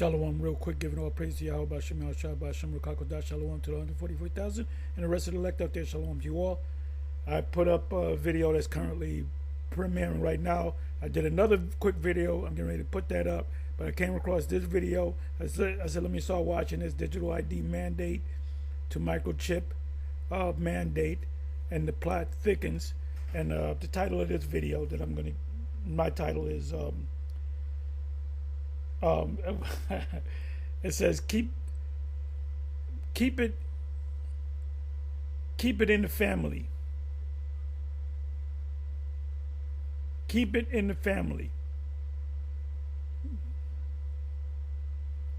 Shalom, real quick, giving all praise to Yahweh, Bashem, Yahshua, Bashem, Rukakodah, Shalom to the 144,000 and the rest of the elect out there. Shalom to you all. I put up a video that's currently premiering right now. I did another quick video. I'm getting ready to put that up, but I came across this video. I said, let me start watching this digital ID mandate to Microchip mandate, and the plot thickens. And the title of this video that my title is, it says keep it in the family. Keep it in the family.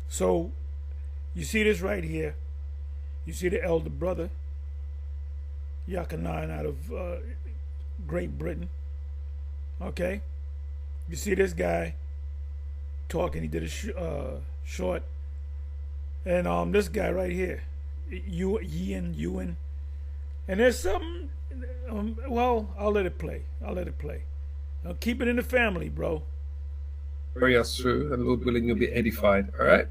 So you see this right here. You see the elder brother, Yakanan, out of Great Britain. Okay. You see this guy talking. He did a short. And this guy right here, Ewan. And there's something, well, I'll let it play. Now keep it in the family, bro. Carry us through, and Lord willing, you'll be edified. All right.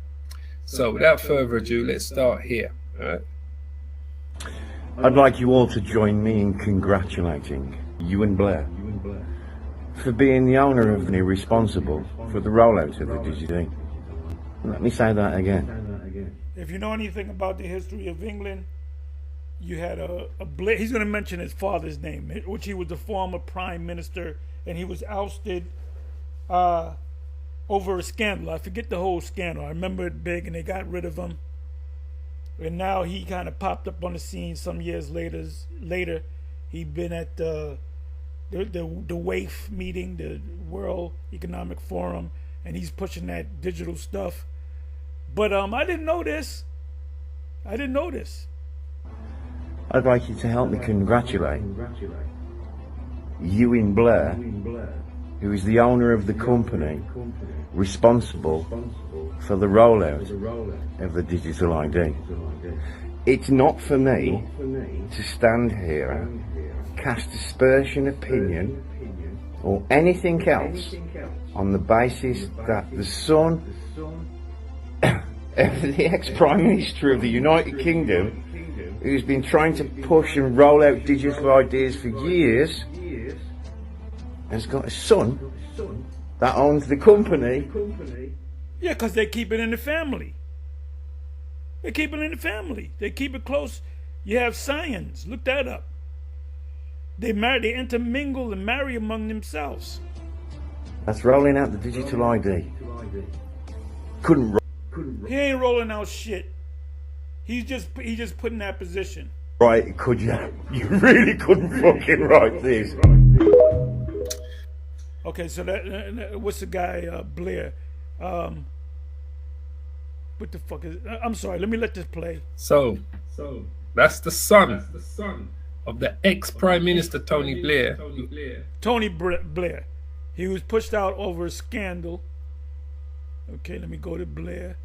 So without further ado, let's start here. All right. I'd like you all to join me in congratulating Ewan Blair for being the owner of the responsible for the rollout of the DigiD. Let me say that again. If you know anything about the history of England, you had a Blair. He's going to mention his father's name, which he was the former prime minister, and he was ousted over a scandal. I forget the whole scandal. I remember it big, and they got rid of him. And now he kind of popped up on the scene some years later. He'd been at the WAIF meeting, the World Economic Forum, and he's pushing that digital stuff. But I didn't know this. I'd like you to help me congratulate Ewan Blair, who is the owner of the company responsible for the rollout of the digital ID. It's not for me to stand here, cast aspersion opinion or anything else on the basis that the son of the ex-Prime Minister of the United Kingdom, who's been trying to push and roll out digital IDs for years, has got a son that owns the company. Yeah, because they keep it in the family. They keep it close. You have scions. Look that up. They intermingle and marry among themselves. That's rolling out the digital ID. He ain't rolling out shit. He just put in that position. Right, could you? You really couldn't fucking write this. Okay, so that what's the guy Blair? What the fuck is? I'm sorry. Let me let this play. So that's the son of the ex-Prime Minister Tony Blair. Tony Blair. He was pushed out over a scandal. Okay, let me go to Blair.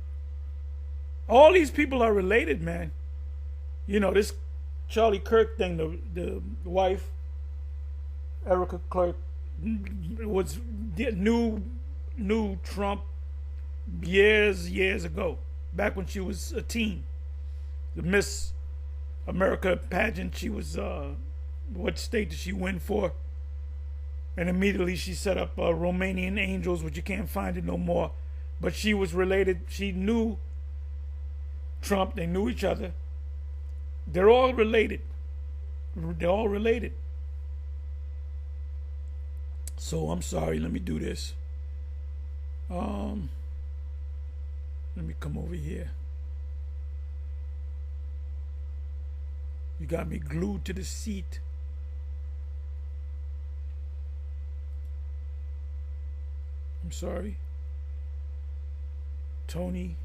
All these people are related, man. You know, this Charlie Kirk thing, the wife, Erica Clark, was knew Trump years ago, back when she was a teen. The Miss America pageant, she was, what state did she win for? And immediately she set up Romanian Angels, which you can't find it no more. But she was related. She knew Trump. They knew each other. They're all related. So I'm sorry. Let me do this. Let me come over here. You got me glued to the seat. I'm sorry. Tony.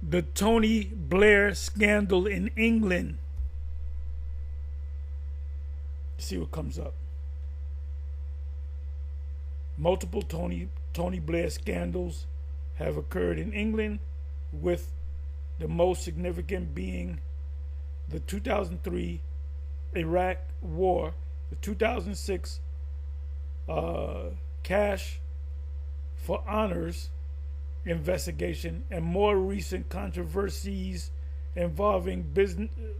The Tony Blair scandal in England. See what comes up. Multiple Tony Blair scandals have occurred in England, with the most significant being the 2003 Iraq War, the 2006 cash for honors investigation and more recent controversies involving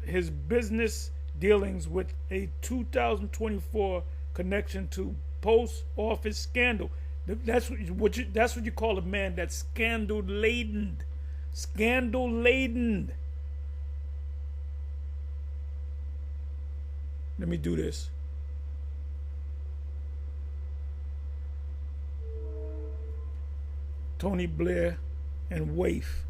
his business dealings with a 2024 connection to post office scandal. That's what you call a man that's scandal laden. Scandal laden. Let me do this. Tony Blair and Waif.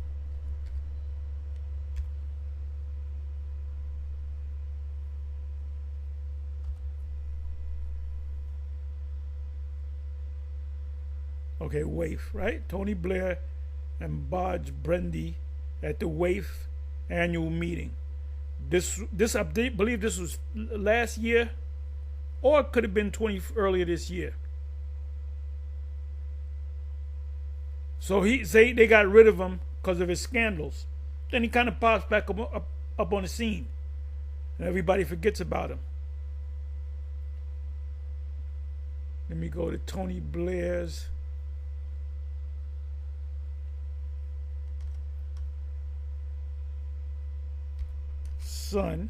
Okay, Waif, right? Tony Blair and Bodge Brendy at the Waif annual meeting. I believe this was last year, or it could have been earlier this year. So they got rid of him because of his scandals. Then he kind of pops back up on the scene, and everybody forgets about him. Let me go to Tony Blair's. Son.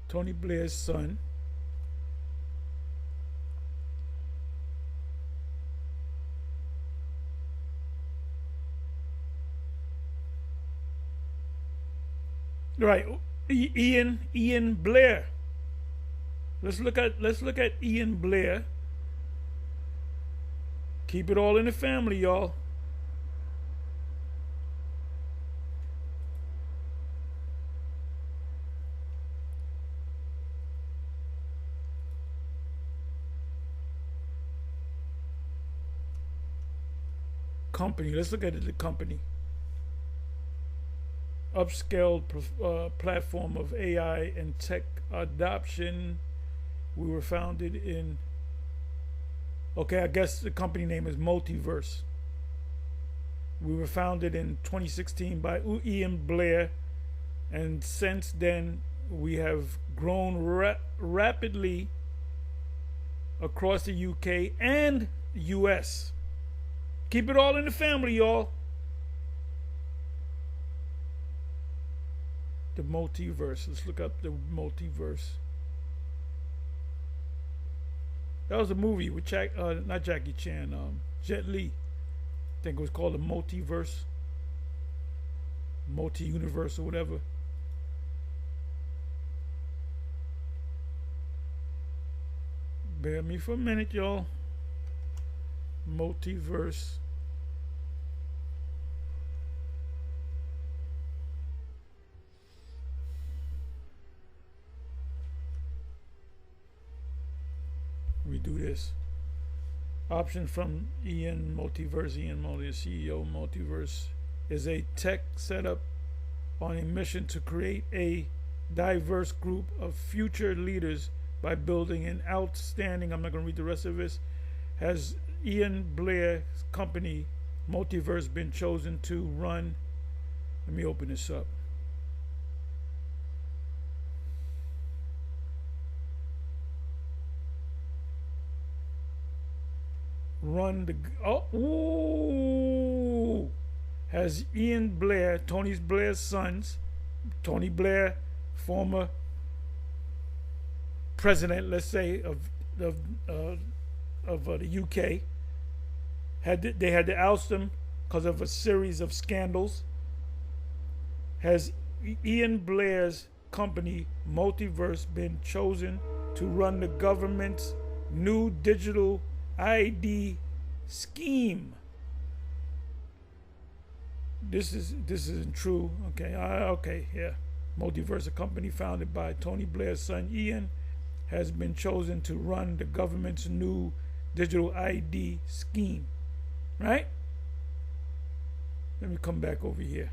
Tony Blair's son. Right, Ian Blair. Let's look at Ian Blair. Keep it all in the family, y'all. Company. Let's look at the company. Upscaled platform of AI and tech adoption. We were founded in. Okay, I guess the company name is Multiverse. We were founded in 2016 by Ian Blair, and since then we have grown rapidly across the UK and US. Keep it all in the family, y'all. The Multiverse. Let's look up the Multiverse. That was a movie with not Jackie Chan, Jet Li. I think it was called The Multiverse. Multi-universe or whatever. Bear me for a minute, y'all. Multiverse. We do this. Option from Ian Multiverse. CEO Multiverse is a tech setup on a mission to create a diverse group of future leaders by building an outstanding, I'm not going to read the rest of this, has Ian Blair's company Multiverse been chosen to run. Let me open this up. Has Ian Blair, Tony Blair's sons, Tony Blair, former president, let's say, of the UK, they had to oust him because of a series of scandals. Has Ian Blair's company Multiverse been chosen to run the government's new digital ID scheme? This isn't true. Okay, okay, yeah. Multiverse, a company founded by Tony Blair's son Ian, has been chosen to run the government's new digital ID scheme. Right? Let me come back over here.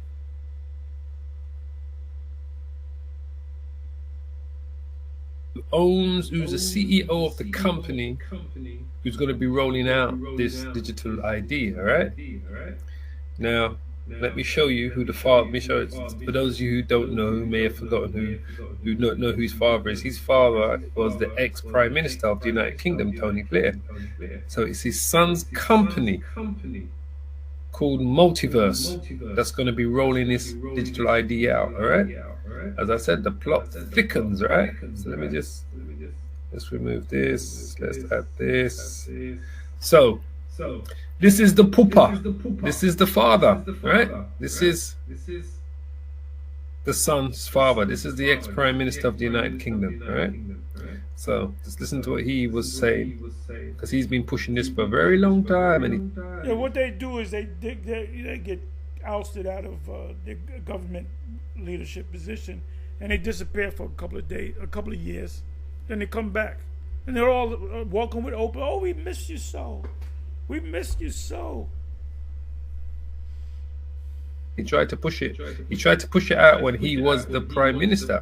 Who's the CEO of the company who's going to be rolling out this digital ID, all right? Now, let me show you who the father. Let me show it for those of you who don't know, who may have forgotten, who don't know who his father is. His father was the ex-prime minister of the United Kingdom, Tony Blair. So it's his son's company called Multiverse that's going to be rolling this digital ID out. All right. As I said, the plot thickens. Right. So let me just let's remove this. Let's add this. So this is the pooper. This is the father. Right. This is the son's father. This is the ex-prime minister of the United Kingdom. All right. So just listen to what he was saying, because he's been pushing this for a very long time. And yeah, what they do is they get ousted out of the government leadership position, and they disappear for a couple of days, a couple of years. Then they come back, and they're all walking with open. Oh, we missed you so. We missed you so. he tried to push it. He tried to push it out when he was the prime minister.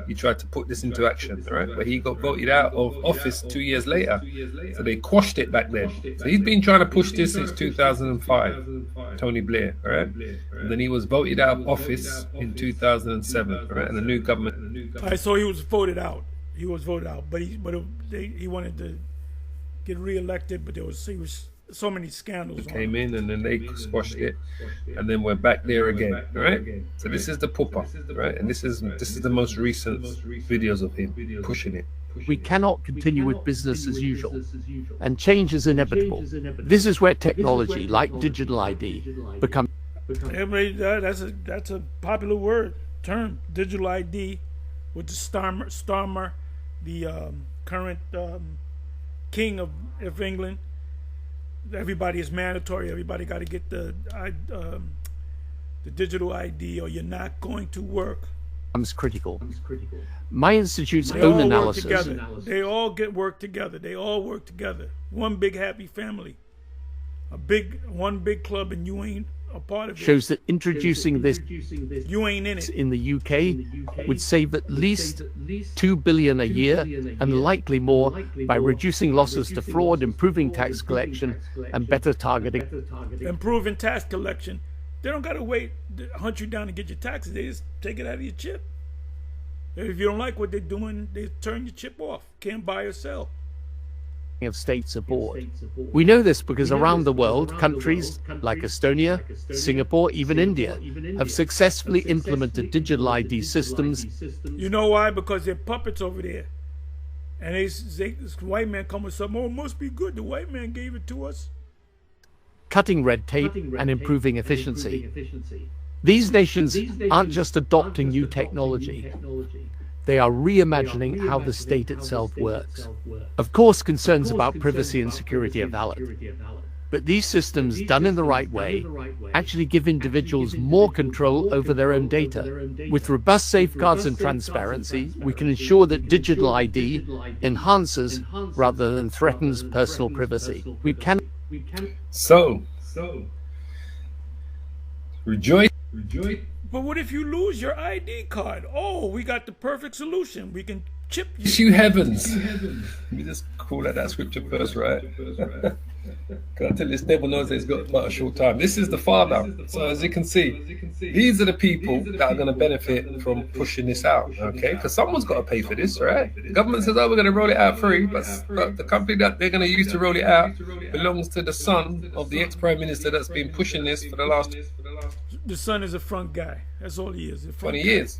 He tried to put this into action, right? But he got voted out of office 2 years later. So they quashed it back then. So he's been trying to push this since 2005, Tony Blair, right? And then he was voted out of office in 2007, right? And the new government. All right, so he was voted out. He was voted out, but he wanted to get re-elected, but there was so many scandals. Came in and then they squashed it, and then we're back there again, right? So this is the pooper, right? And this is the most recent videos of him pushing it. We cannot continue with business as usual, and change is inevitable. This is where technology, like digital ID, becomes. That's a popular term, digital ID, with the Starmer, the current king of England. Everybody is mandatory. Everybody got to get the digital ID, or you're not going to work. Becomes critical. My institute's own analysis. They all work together. They all work together. One big happy family. One big club, and you ain't a part of it. Shows that introducing this you ain't in it. In the UK would save at least $2 billion a year, and likely more, by reducing losses to fraud, improving tax collection, and better targeting. Improving tax collection. They don't gotta hunt you down to get your taxes. They just take it out of your chip. If you don't like what they're doing, they turn your chip off. Can't buy or sell. Of state support. We know this because around the world, countries like Estonia, Singapore, even India, have successfully implemented digital ID systems. You know why? Because they're puppets over there. And this white man come with something, oh, it must be good. The white man gave it to us. Cutting red tape and improving efficiency. These nations aren't just adopting new technology. They are reimagining how the state itself works. Of course, concerns about privacy and security are valid. But these systems, done in the right way, actually give individuals more control over their own data. With robust safeguards and transparency, we can ensure that digital ID enhances rather than threatens personal privacy. So, rejoice. But what if you lose your ID card? Oh, we got the perfect solution. We can chip you. You heavens. Let me just call out that scripture first, right? Because I tell you, this devil knows that he's got quite a short time. This is the Father. So as you can see, these are the people that are going to benefit from pushing this out, okay? Because someone's got to pay for this, right? The government says, oh, we're going to roll it out free, but the company that they're going to use to roll it out belongs to the son of the ex-prime minister that's been pushing this for the last... The son is a front guy. That's all he is. 20 years.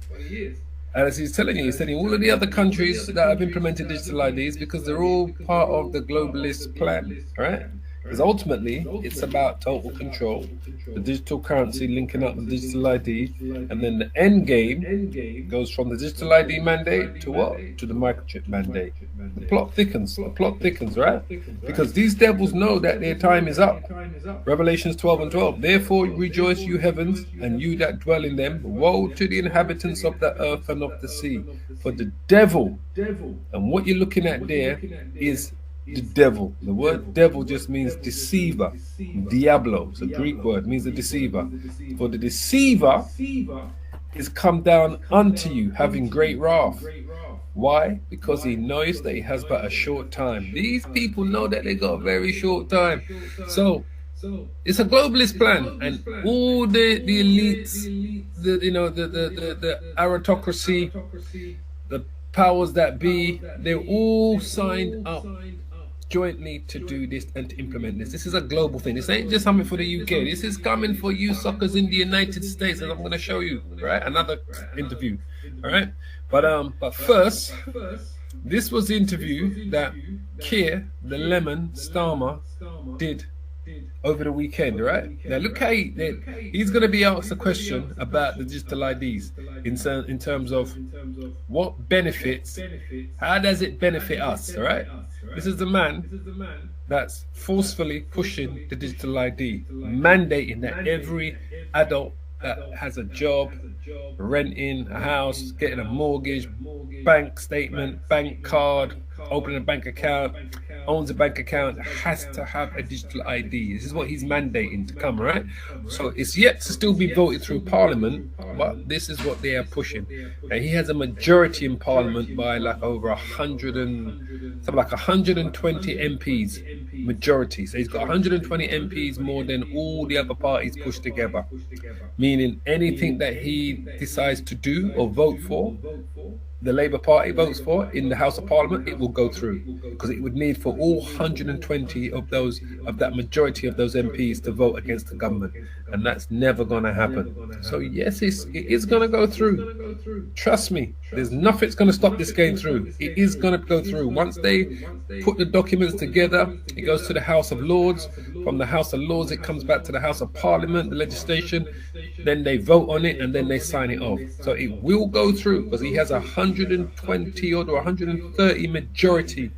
And as he's telling you, he's telling all of the other countries that have implemented digital IDs, because they're all part of the globalist plan, right? Because ultimately, it's about total control, the digital currency linking up with digital ID, and then the end game goes from the digital ID mandate to what? To the microchip mandate. The plot thickens, right? Because these devils know that their time is up. Revelations 12:12. Therefore rejoice, you heavens, and you that dwell in them. Woe to the inhabitants of the earth and of the sea. For the devil, and what you're looking at there is the devil. The word devil just means deceiver. Diablo, it's a Greek word, means a deceiver. For the deceiver is come down unto you, having great wrath. Why? Because he knows that he has but a short time. These people know that they got a very short time. So it's a globalist plan, and all the elites, the aristocracy, the powers that be, they're all signed up jointly to do this and to implement this. This is a global thing. This ain't just something for the UK. This is coming for you suckers in the United States, and I'm going to show you, right? Another interview, all right? But first, this was the interview that Keir, the Lemon Starmer, did over the weekend, right? Now look how he's going to be asked a question about the digital IDs in terms of what benefits, how does it benefit us, all right? This is the man that's forcefully pushing the digital ID, mandating that every adult that has a job, renting a house, getting a mortgage, bank statement, bank card, opening a bank account, owns a bank account, has to have a digital ID. This is what he's mandating to come, right? So it's yet to still be voted through Parliament, but this is what they are pushing. And he has a majority in Parliament by like over 120 MPs majority. So he's got 120 MPs more than all the other parties pushed together. Meaning anything that he decides to do or vote for, the Labour Party votes for in the House of Parliament, it will go through, because it would need for all 120 of that majority of those MPs to vote against the government, and that's never going to happen. So yes, it is going to go through. Trust me, there's nothing's going to stop this going through. It is going to go through. Once they put the documents together, it goes to the House of Lords. From the House of Lords, it comes back to the House of Parliament, the legislation. Then they vote on it, and then they sign it off. So it will go through, because he has 120 or 130 majority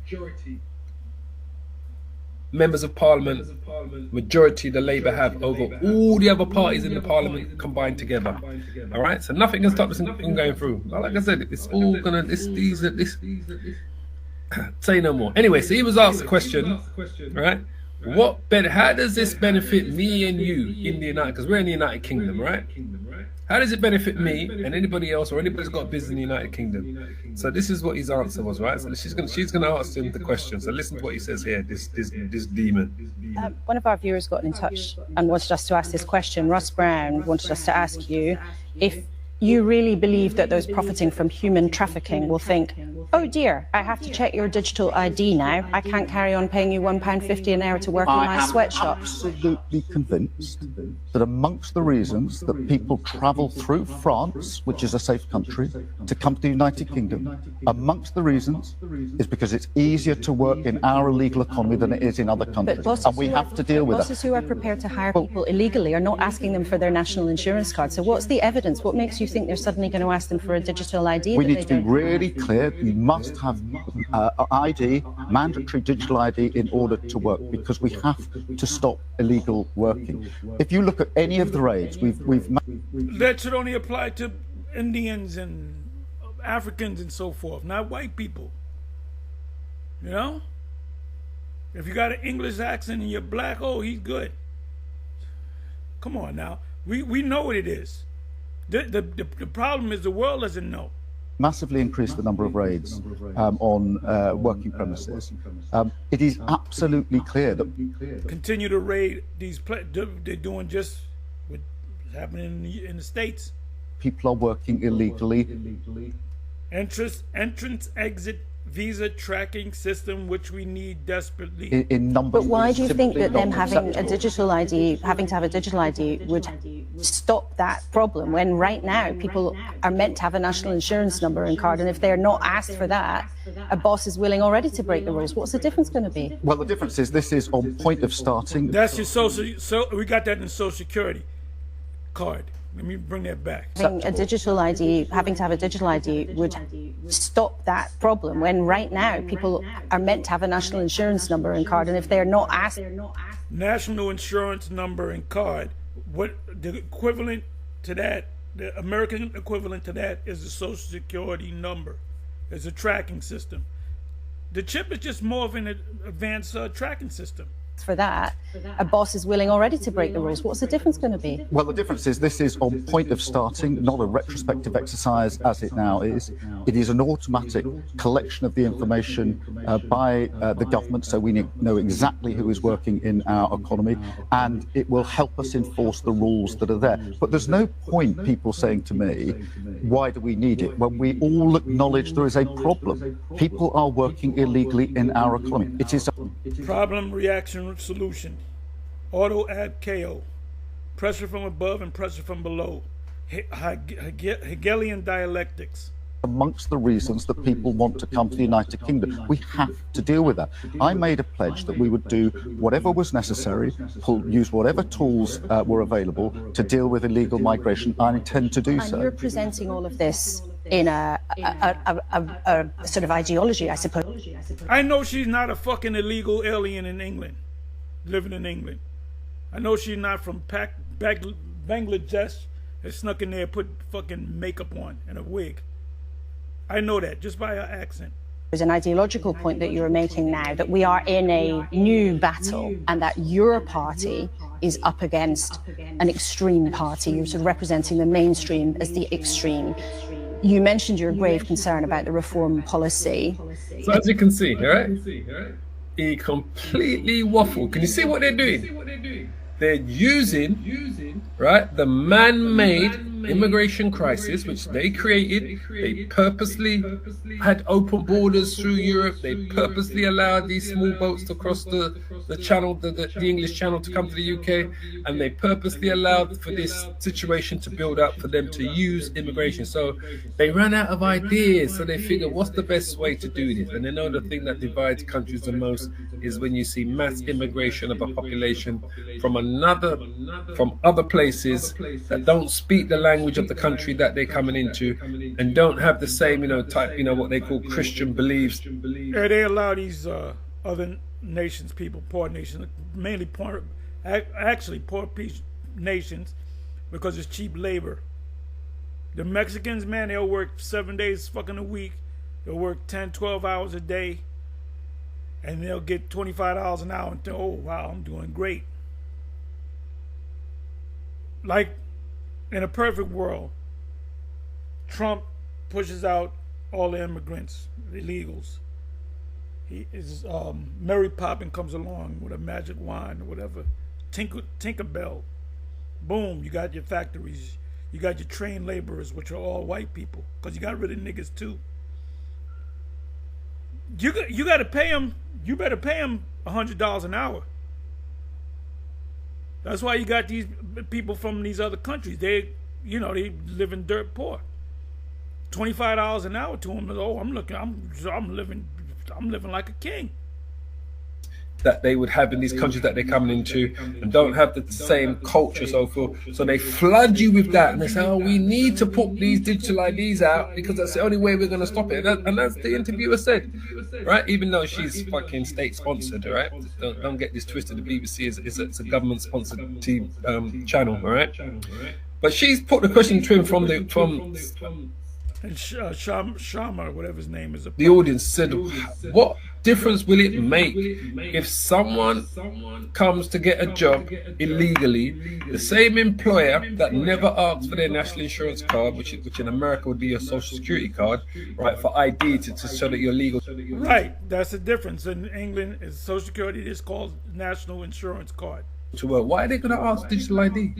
members of Parliament, majority the Labour have over all the other parties in the Parliament combined together. All right, so nothing can stop this from going through. Like I said, it's all gonna say no more. Anyway, so he was asked a question, right? How does this benefit me and you in the United? Because we're in the United Kingdom, right? How does it benefit me and anybody else, or anybody who's got business in the United Kingdom? So this is what his answer was, right? So she's gonna ask him the question. So listen to what he says here. This demon. One of our viewers got in touch and wanted us to ask this question. Russ Brown wanted us to ask you if you really believe that those profiting from human trafficking will think, oh dear, I have to check your digital ID now. I can't carry on paying you £1.50 an hour to work in my sweatshop. I'm absolutely convinced that amongst the reasons that people travel through France, which is a safe country, to come to the United Kingdom, amongst the reasons is because it's easier to work in our legal economy than it is in other countries. And we have to deal with that. Bosses who are prepared to hire people illegally are not asking them for their national insurance card. So what's the evidence? What makes you think they're suddenly going to ask them for a digital ID? We need to be really clear. You must have ID, mandatory digital ID, in order to work, because we have to stop illegal working. If you look at any of the raids, that should only apply to Indians and Africans and so forth, not white people. You know, if you got an English accent and you're black, oh, he's good. Come on now, we know what it is. The problem is the world doesn't know. Massively increased the number of raids on working premises. It is absolutely clear that continue to raid these. They're doing just what's happening in the States. People are working illegally. Entrance, exit, visa tracking system, which we need desperately. In numbers. But why do you think that them having a digital ID, having to have a digital ID, would stop that problem, when right now people are meant to have a national insurance number and card, and if they're not asked for that, a boss is willing already to break the rules? What's the difference going to be? Well, the difference is this is on point of starting. That's your social. So we got that in the Social Security card. Let me bring that back. Having a digital ID, having to have a digital ID would stop that problem, when right now people are meant to have a national insurance number and card, and if they're not asked. National insurance number and card. What the equivalent to that, the American equivalent to that, is the Social Security number. It's a tracking system. The chip is just more of an advanced tracking system. for that, a boss is willing already to break the rules. What's the difference going to be? Well, the difference is this is on point of starting, not a retrospective exercise as it now is. It is an automatic collection of the information by the government, so we know exactly who is working in our economy, and it will help us enforce the rules that are there. But there's no point people saying to me, why do we need it, when we all acknowledge there is a problem. People are working illegally in our economy. It is a Problem, reaction, solution. Auto add KO. Pressure from above and pressure from below. Hegelian dialectics. amongst the reasons that people want to come to the United Kingdom. We have to deal with that. I made a pledge that we would do whatever was necessary, use whatever tools were available to deal with illegal migration. I intend to do so. And you're presenting all of this in a sort of ideology, I suppose. I know she's not a fucking illegal alien in England, living in England. I know she's not from Bangladesh that snuck in there, put fucking makeup on and a wig. I know that just by her accent. There's an ideological point that you're making now, that we are in a new battle and that your party is up against an extreme party. You're sort of representing the mainstream as the extreme. You mentioned your grave concern about the reform policy. So as you can see, right? He completely waffled. Can you see what they're doing? They're using, right, the man-made immigration crisis, which they created. They purposely had open borders through Europe. They purposely allowed these small boats to cross the channel, the English Channel, to come to the UK, and they purposely allowed for this situation to build up for them to use immigration. So they ran out of ideas, so they figured, what's the best way to do this? And they know the thing that divides countries the most is when you see mass immigration of a population from other places that don't speak the language of the country that they're coming into and don't have the same, what they call Christian beliefs. Yeah, they allow these other nations, poor nations, mainly poor nations, because it's cheap labor. The Mexicans, man, they'll work 7 days fucking a week. They'll work 10, 12 hours a day, and they'll get $25 an hour and think, oh, wow, I'm doing great. Like, in a perfect world, Trump pushes out all the immigrants, the illegals. Mary Poppins comes along with a magic wand or whatever. Tinkerbell. Boom, you got your factories. You got your trained laborers, which are all white people, because you got rid of niggas too. You got to pay them. You better pay them $100 an hour. That's why you got these people from these other countries. They live in dirt poor. $25 an hour to them. Oh, I'm living like a king. That they would have in these countries that they're coming into and don't have the same culture, so forth. So they flood you with that, and they say, "Oh, we need to put these digital IDs out because that's the only way we're going to stop it." And that's the interviewer said, right? Even though she's fucking state sponsored, right? Don't get this twisted. The BBC is a government sponsored channel, all right? But she's put the question to him from and Sharma, whatever his name is, the audience said, "What difference will it make if someone comes to get a job illegally, the same employer that never asks for their national insurance card, which in America would be your social security card, right, for ID to show that you're legal?" Right, that's the difference. In England, it's social security is called national insurance card. To work. Why are they going to ask digital ID?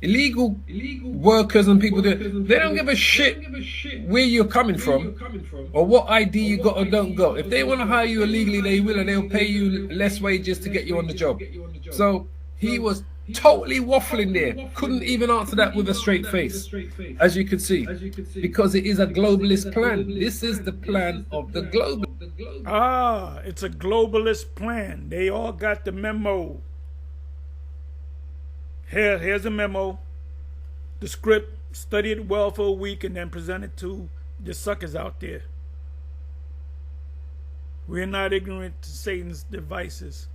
Illegal workers and people, they don't give a shit where you're coming from or what ID you got or don't got. If they want to hire you illegally, they will, and they'll pay you less wages to get you on the job. So he was totally waffling there. Couldn't even answer that with a straight face, as you could see, because it is a globalist plan. This is the plan of the global. It's a globalist plan. They all got the memo. Here's a memo, the script, study it well for a week, and then present it to the suckers out there. We're not ignorant to Satan's devices.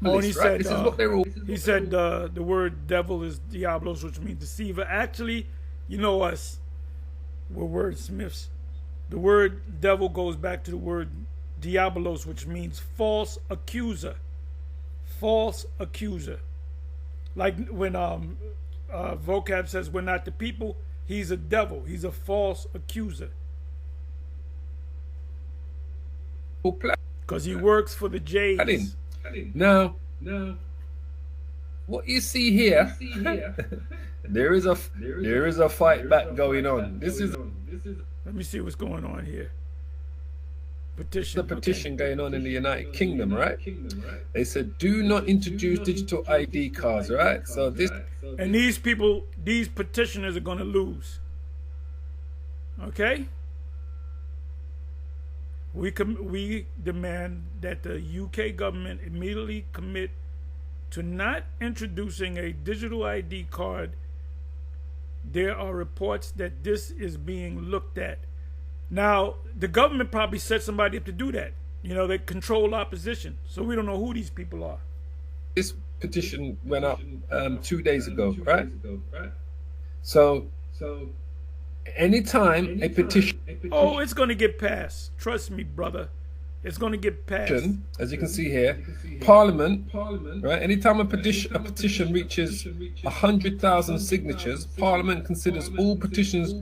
Oh, and he said, this is what they're all. He said the word devil is diablos, which means deceiver. Actually, you know us, we're wordsmiths. The word devil goes back to the word diabolos, which means false accuser. False accuser. Like when vocab says we're not the people, he's a devil. He's a false accuser. Because he works for the Jays. Now, what you see here, there is a fight back going on. Let me see what's going on here. Petition. The petition going on in the United Kingdom, right? They said, do not introduce digital ID cards, right? So this, and these people, these petitioners are going to lose. Okay? We demand that the UK government immediately commit to not introducing a digital ID card. There are reports that this is being looked at. Now, the government probably set somebody up to do that. You know, they control opposition. So we don't know who these people are. This petition went up 2 days ago, right? So anytime a petition... Oh, it's going to get passed. Trust me, brother. It's going to get passed. As you can see here, Parliament, right? Anytime a petition reaches 100,000 signatures, Parliament considers all petitions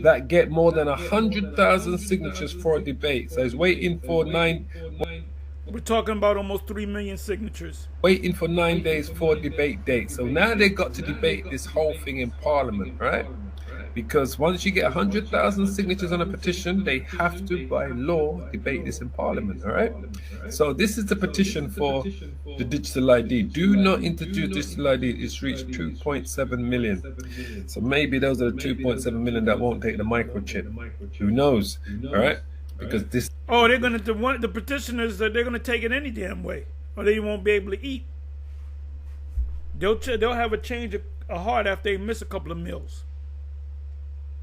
that get more than 100,000 signatures for a debate. So it's waiting for We're talking about almost 3 million signatures. Waiting for 9 days for a debate date. So now they got to debate this whole thing in Parliament, right? Because once you get 100,000 signatures on a petition, they have to, by law, debate this in Parliament, all right? So this is the petition for the digital ID. Do not introduce digital ID. It's reached 2.7 million. So maybe those are the 2.7 million that won't take the microchip. Who knows, all right? Because this... Oh, they're going to, the petitioners, they're going to take it any damn way, or they won't be able to eat. They'll have a change of heart after they miss a couple of meals.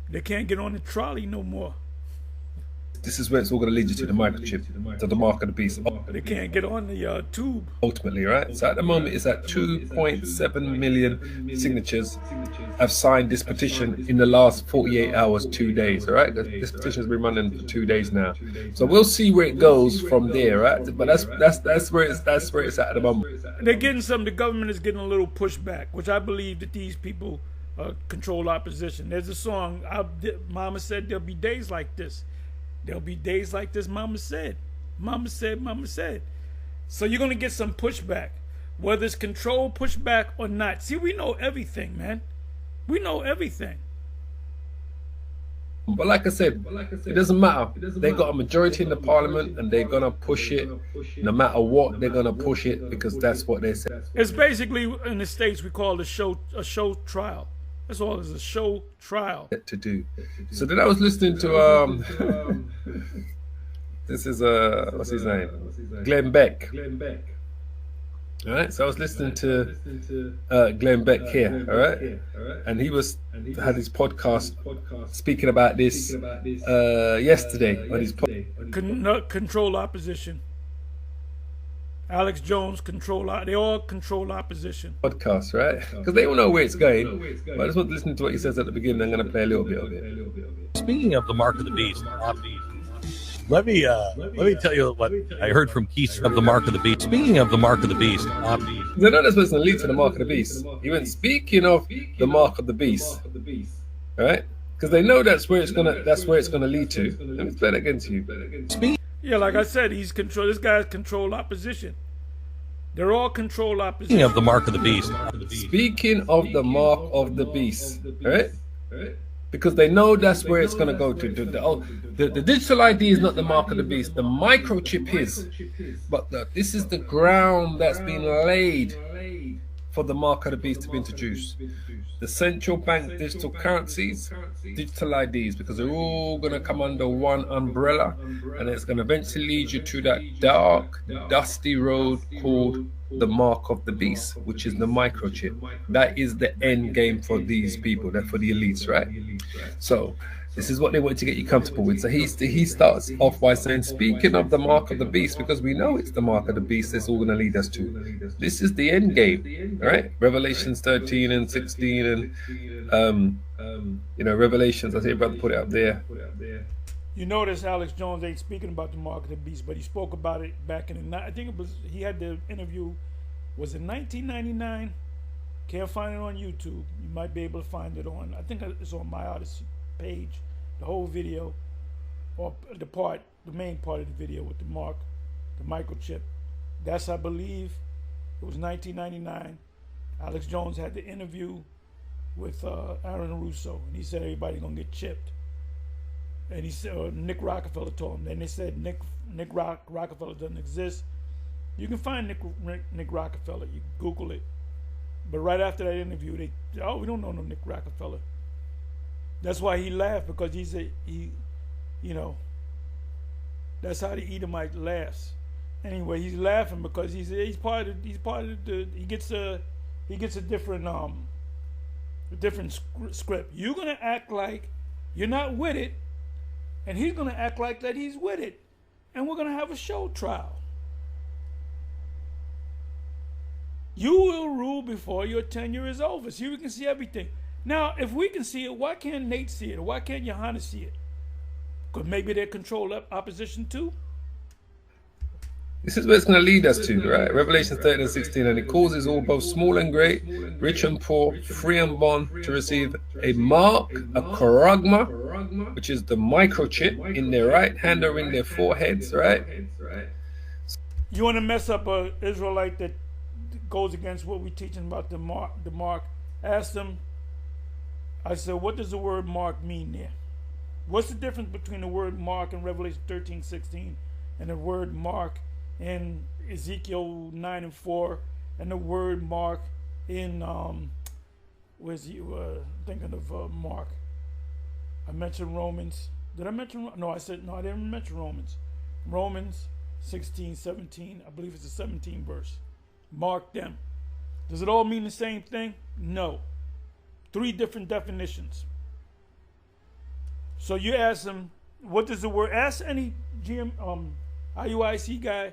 They can't get on the trolley no more. This is where it's all going to lead you to the microchip, to the mark of the beast. They can't get on the tube. Ultimately, right? So at the moment, it's at 2.7 million signatures have signed this petition in the last 48 hours, 2 days, all right? This petition has been running for 2 days now. So we'll see where it goes from there, right? But that's where it's at the moment. They're getting some, the government is getting a little pushback, which I believe that these people control opposition. There's a song, Mama said there'll be days like this. There'll be days like this, Mama said. Mama said, Mama said. So you're going to get some pushback, whether it's control pushback or not. See, we know everything, man. We know everything. But like I said, it doesn't matter. They got a majority in the parliament and they're going to push it. No matter what, they're going to push it because that's what they said. It's basically, in the States, we call it a show trial. That's all, it's a show trial. To do. So then I was listening to, this is, what's his name? Glenn Beck. All right, so I was listening to Glenn Beck here, all right? And he had his podcast speaking about this yesterday on his podcast. Control opposition. Alex Jones they all control opposition. Podcast, right? Because they all know where it's going. But I just want to listen to what he says at the beginning. I'm going to play a little bit of it. Speaking of the mark of the beast, let me tell you what I heard from Keith of the mark of the beast. Speaking of the mark of the beast, they know that's what's going to lead to the mark of the beast. He went, speaking of the mark of the beast, right? Because they know that's where it's gonna lead to. Let me play that again to you. Yeah, like I said, this guy's control opposition. They're all control opposition. Speaking of the mark of the beast. Speaking of the mark of the beast, right? Because they know that's where it's going to go to. The digital ID is not the mark of the beast. The microchip is. But this is the ground that's been laid for the mark of the beast to be introduced. The central bank digital currencies, digital IDs, because they're all going to come under one umbrella, and it's going to eventually lead you to that dark, dusty road called the mark of the beast, which is the microchip. That is the end game for these people, that for the elites, right? So this is what they want to get you comfortable with. So he starts off by saying, speaking of the mark of the beast, because we know it's the mark of the beast that's all going to lead us to. This is the end game, right? Revelations 13 and 16 and, Revelations, I see your brother put it up there. You notice Alex Jones ain't speaking about the mark of the beast, but he spoke about it back in the, I think it was, he had the interview, was it 1999? Can't find it on YouTube. You might be able to find it on, I think it's on my Odyssey page, the whole video, or the main part of the video with the mark, the microchip. That's, I believe, it was 1999. Alex Jones had the interview with Aaron Russo, and he said everybody's gonna get chipped. And he said, Nick Rockefeller told him. Then they said Nick Rockefeller doesn't exist. You can find Nick Rockefeller. You Google it. But right after that interview, they, oh, we don't know no Nick Rockefeller. That's why he laughed, because you know, that's how the Edomite laughs. Anyway, he's laughing because he gets a different script. You're gonna act like you're not with it, and he's gonna act like that he's with it, and we're gonna have a show trial. You will rule before your tenure is over. See, we can see everything. Now, if we can see it, why can't Nate see it? Or why can't Johanna see it? Because maybe they control opposition too. This is where it's going to lead us to, right? Revelation 13 and 16. And it causes all, both small and great, rich and poor, free and bond, to receive a mark, a charagma, which is the microchip, in their right hand or in their foreheads, right? You want to mess up an Israelite that goes against what we're teaching about the mark? Ask them. I said, what does the word mark mean there? What's the difference between the word mark in Revelation 13:16 and the word mark in Ezekiel 9 and 4 and the word mark in where's you thinking of Mark? I mentioned Romans. Did I mention? No, I said no. I didn't mention Romans. Romans 16:17. I believe it's the 17th verse. Mark them. Does it all mean the same thing? No. 3 different definitions. So you ask them, what does the word? Ask any IUIC guy,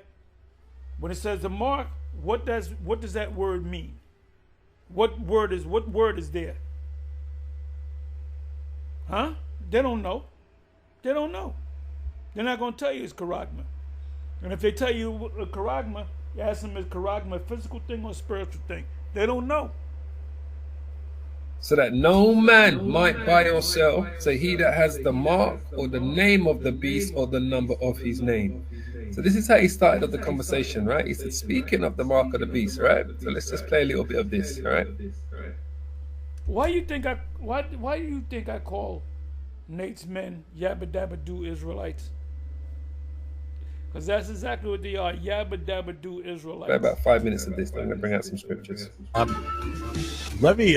when it says the mark, what does that word mean? What word is there? Huh? They don't know. They don't know. They're not going to tell you it's charagma. And if they tell you a charagma, you ask them, is charagma a physical thing or a spiritual thing? They don't know. So that no man might buy or sell, say he that has the mark or the name of the beast or the number of his name. So this is how he started the conversation, right? He said, speaking of the mark of the beast, right? So let's just play a little bit of this, right? Why do you think I call Nate's men yabba dabba do Israelites? Because that's exactly what they are, yabba dabba do Israelites. About 5 minutes of this, I'm going to bring out some scriptures. Let me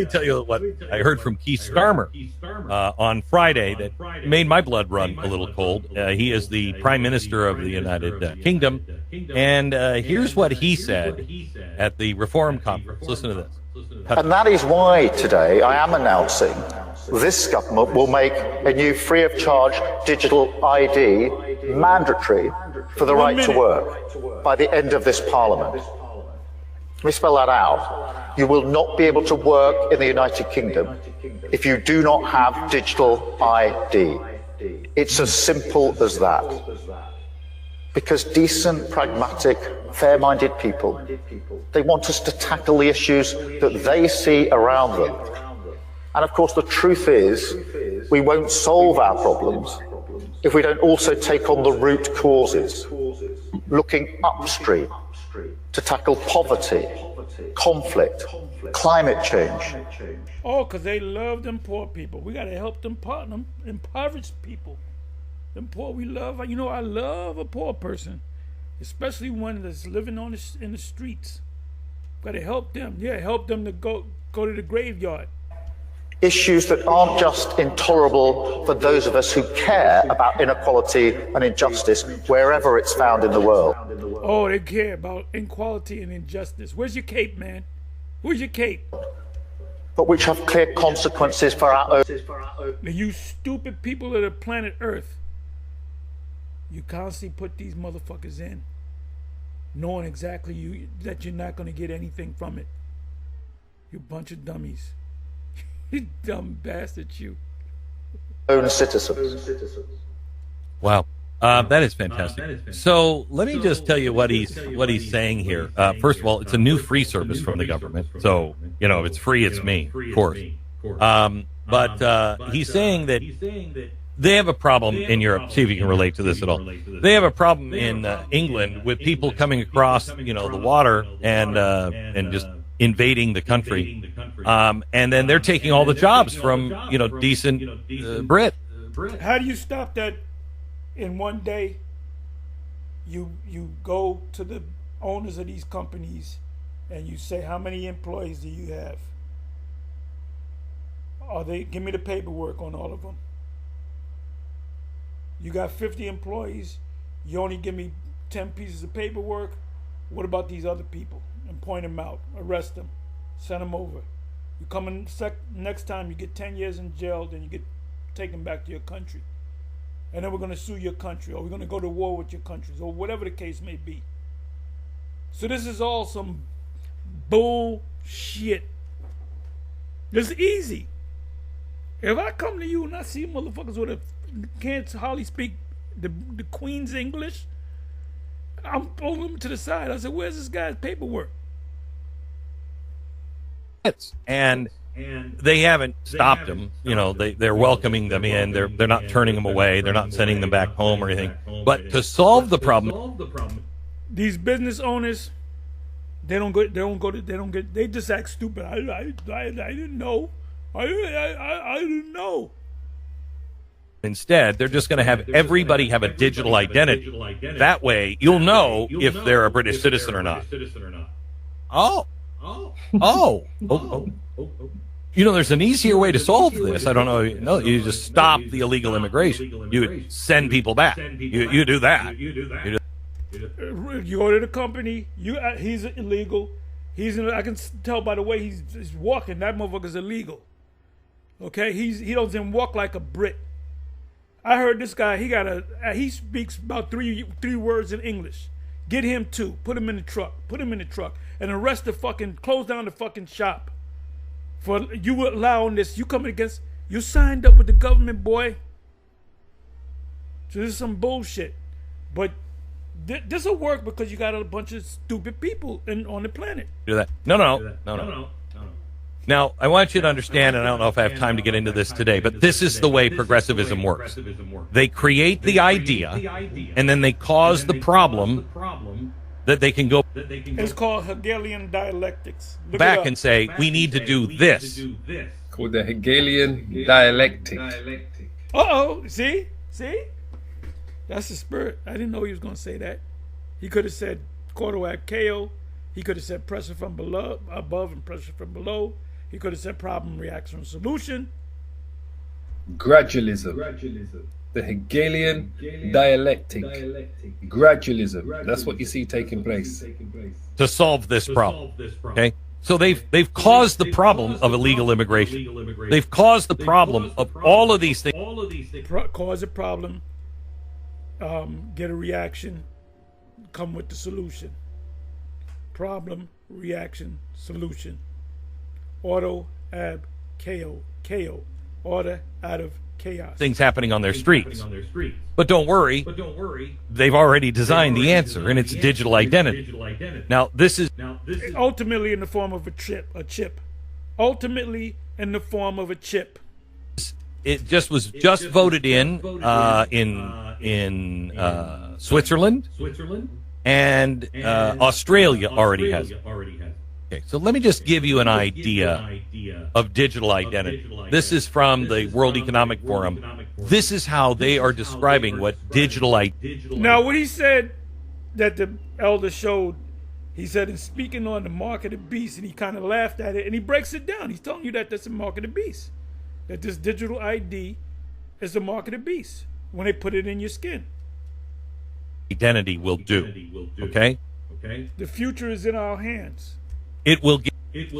tell you what I heard from Keith Starmer on Friday that made my blood run a little cold. He is the Prime Minister of the United Kingdom, and here's what he said at the Reform Conference. Listen to this. And that is why today I am announcing this government will make a new free of charge digital ID mandatory for the right to work by the end of this Parliament. Let me spell that out. You will not be able to work in the United Kingdom if you do not have digital ID. It's as simple as that. Because decent, pragmatic, fair-minded people, they want us to tackle the issues that they see around them. And of course, the truth is, we won't solve our problems if we don't also take on the root causes, looking upstream to tackle poverty, conflict, climate change. Oh, because they love them poor people. We got to help them impoverished people. Them poor, we love. You know, I love a poor person, especially one that's living in the streets. Got to help them. Yeah, help them to go to the graveyard. Issues that aren't just intolerable for those of us who care about inequality and injustice wherever it's found in the world. Oh, they care about inequality and injustice. Where's your cape, man? Where's your cape? But which have clear consequences for our own. Now, you stupid people of the planet Earth, you constantly put these motherfuckers in, knowing exactly that you're not going to get anything from it. You bunch of dummies. You dumb bastards, you. Own citizens. Wow. That is fantastic. So let me just tell you what he's saying here. First of all, it's a new free service from the government. So, you know, if it's free, it's me, of course. But he's saying that they have a problem in Europe. See if you can relate to this at all. They have a problem in England with people coming across, you know, the water and just invading the country. And then they're taking all the jobs from, you know, decent Brit. How do you stop that? In one day, you go to the owners of these companies and you say, how many employees do you have? Give me the paperwork on all of them. You got 50 employees, you only give me 10 pieces of paperwork. What about these other people? And point them out, arrest them, send them over. You come in next time, you get 10 years in jail, then you get taken back to your country. And then we're going to sue your country, or we're going to go to war with your countries, or whatever the case may be. So this is all some bullshit. It's easy. If I come to you and I see motherfuckers with can't hardly speak the Queen's English, I'm pulling them to the side. I said, where's this guy's paperwork? And they haven't stopped them. You know, they're welcoming them in. They're not turning them away. They're not sending them back home or anything. But to solve the problem, these business owners, they just act stupid. I didn't know. I didn't know. Instead, they're just going to have everybody have a digital identity. That way, you'll know if they're a British citizen or not. Oh. You know, there's an easier way to solve this. I don't know. No, you just stop the illegal immigration. You send people back. You do that. You go to the company. He's illegal. I can tell by the way he's walking. That motherfucker's illegal. Okay, he doesn't walk like a Brit. I heard this guy. He speaks about three words in English. Get him two. Put him in the truck. And arrest close down the fucking shop. For you allowing this, you coming against, you signed up with the government, boy. So this is some bullshit. But this will work because you got a bunch of stupid people on the planet. Do that. No. Now, I want you to understand, and I don't know if I have time to get into this today, but this is the way progressivism works. They create the idea, and then they cause the problem that they can go It's called Hegelian dialectics. Look back and say, we need to do this. Called the Hegelian dialectic. Uh-oh, see? That's the spirit. I didn't know he was going to say that. He could have said Cordoac KO. He could have said pressure from above and pressure from below. He could have said problem, reaction, solution. Gradualism. The Hegelian dialectic. Gradualism. That's what you see taking place. To solve this problem. Okay? So they've caused the problem of illegal immigration. They've caused the problem of all of these things. Cause a problem, get a reaction, come with the solution. Problem, reaction, solution. Order, ab, KO. Order out of chaos. Things happening on their streets. But don't worry, they've already designed the answer, and it's digital identity. Now, this is ultimately in the form of a chip. Ultimately in the form of a chip. It was just voted in Switzerland, and Australia already has it. Okay, so let me just give you an idea of digital identity. This is from the World Economic Forum. This is how they are describing what digital identity. Now, what he said that the elder showed, he said in speaking on the mark of the beast, and he kind of laughed at it, and he breaks it down. He's telling you that that's the mark of the beast. That this digital ID is the mark of the beast when they put it in your skin. Identity will do. Okay? The future is in our hands. It will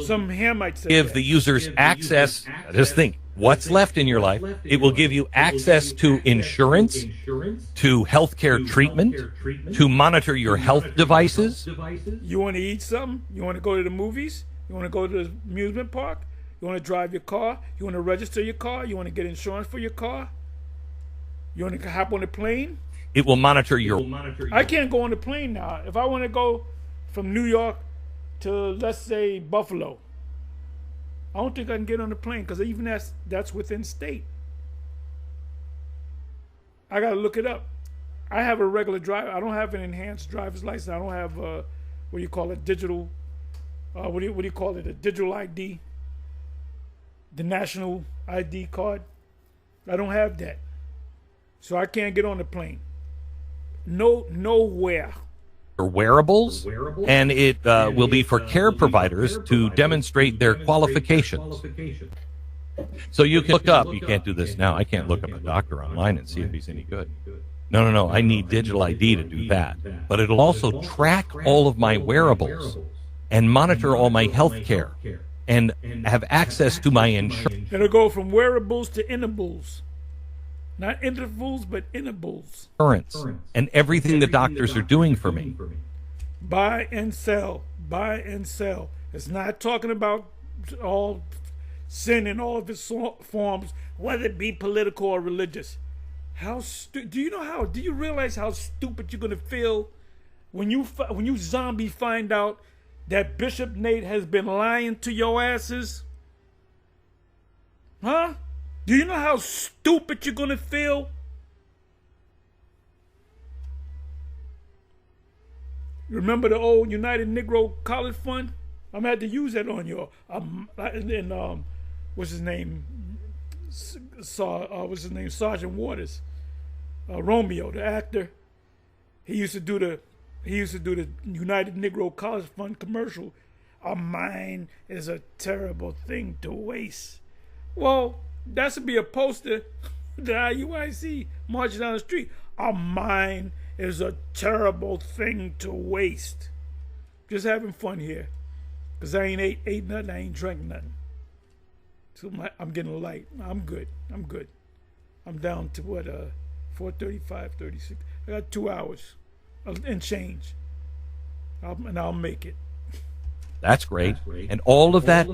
Some Hamites say give that. the users access. Just think, what's left in your life? It will give you access to insurance, to healthcare treatment, to monitor your health devices. You want to eat something? You want to go to the movies? You want to go to the amusement park? You want to drive your car? You want to register your car? You want to get insurance for your car? You want to hop on the plane? It will monitor your. I can't go on the plane now. If I want to go from New York to, let's say, Buffalo, I don't think I can get on the plane because even that's within state. I got to look it up. I have a regular driver. I don't have an enhanced driver's license. I don't have what do you call it, digital. What do you call it? A digital ID, the national ID card. I don't have that, so I can't get on the plane. Nowhere. Wearables, and it will be for care providers to demonstrate their qualifications. So you can look up. You can't do this now. I can't look up a doctor online and see if he's any good. No. I need digital ID to do that. But it'll also track all of my wearables and monitor all my health care and have access to my insurance. It'll go from wearables to innables. Not intervals, but innables. And everything the doctors are doing for me. Buy and sell. Buy and sell. It's not talking about all sin in all of its forms, whether it be political or religious. Do you realize how stupid you're gonna feel when you zombie find out that Bishop Nate has been lying to your asses? Huh? Do you know how stupid you're gonna feel? Remember the old United Negro College Fund? I'm gonna have to use that on you. What's his name? What's his name? Sergeant Waters. Romeo, the actor. He used to do the United Negro College Fund commercial. A mind is a terrible thing to waste. Well, that should be a poster. The IUIC marching down the street. A mind is a terrible thing to waste. Just having fun here. Because I ain't ate nothing, I ain't drank nothing. So I'm getting light. I'm good. I'm down to what, 4:35, 36. I got 2 hours and change. And I'll make it. That's great. And all of that